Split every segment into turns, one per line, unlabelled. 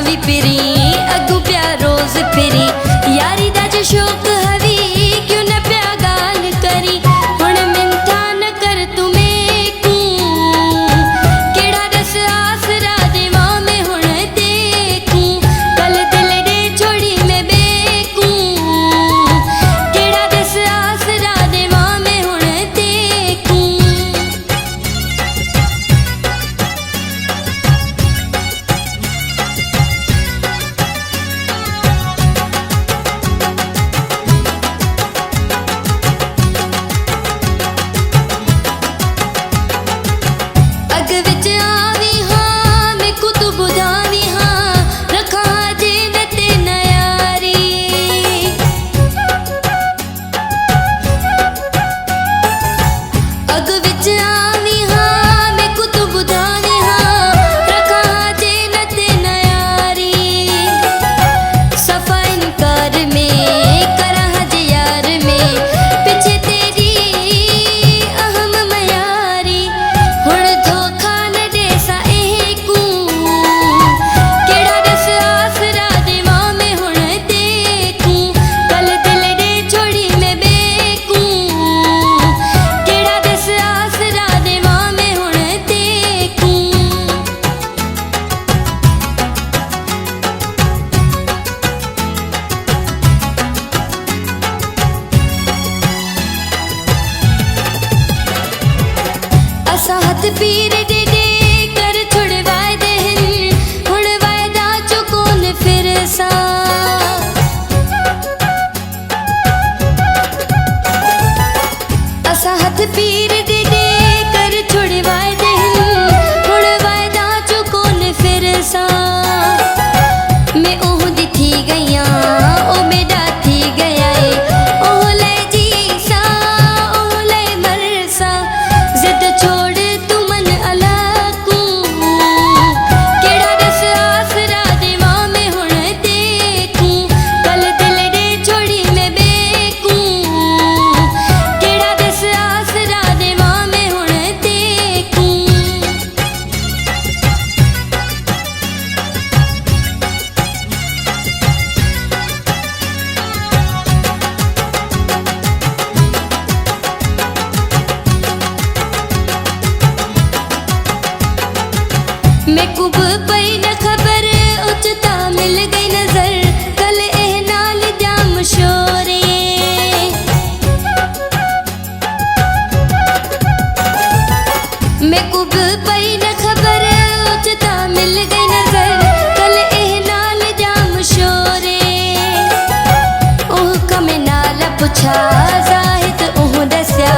भी फिरी अगू प्या रोज फिरी यारी दा जो शौक हवी क्यों न प्या गाल करी हुण मिंथा न कर तू मेकू केड़ा दस आसरा देवा मैं हुण देखू कल दिल दे छोड़ी मैं बेकू केड़ा दस आसरा देवा मैं हुण देखू अग विच आवी हाँ मैं कुत बुधावी हाँ रखा जे नते नयारी अग विच आवी हाँ मैं कुत बुधावी हाँ रखा जे नते नयारी सफा इनकार में करा जे यार में पीछे तेरी अहम मयारी हुण धोखा न देसा एकू केड़ा दस आसरा देवा मैं हुण देखू कल दिल दे छोड़ी मैं बेकू केड़ा दस आसरा देवा मैं हुण देखू असा हथ पीर दे दे कर छुड़वाए देहन हुण वायदा चुकोन फिर सा असा हथ पीर दे दे कर छुड़वाए देहन हुण वायदा चुकोन फिर सा मैं ओह दी थी गईया ओ मेरा थी गया ए ओह ले जी सा ओह ले मर सा जिद छोड़ तू मन अलाकू केड़ा दस आसरा देवा मैं हुण देखू कल दिल दे छोड़ी मैं बेकू केड़ा दस आसरा देवा मैं हुण देखू मैं कुब पई न खबर उचता मिल गई नजर कल एह नाल जाम शोरे मैं कुब पई न खबर उचता मिल गई नजर कल एह नाल जाम शोरे ओह कमे नाल पुछा जाहिद ओह दस्या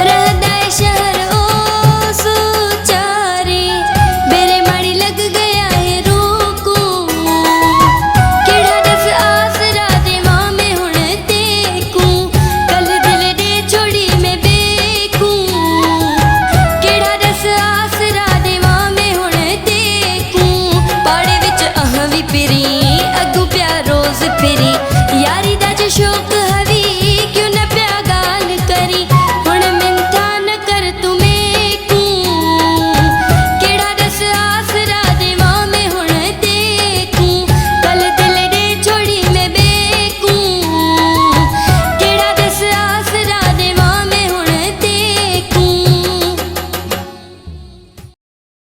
रहदा ए शहर ओ सुचारे मेरे माड़ी लग गया है रोकू केड़ा दस आसरा देवा मैं हुण देखू कल दिल दे छोड़ी मैं बेकू केड़ा दस आसरा देवा मैं हुण देखू पाड़े विच अह भी फिरी अगू प्या रोज फिरी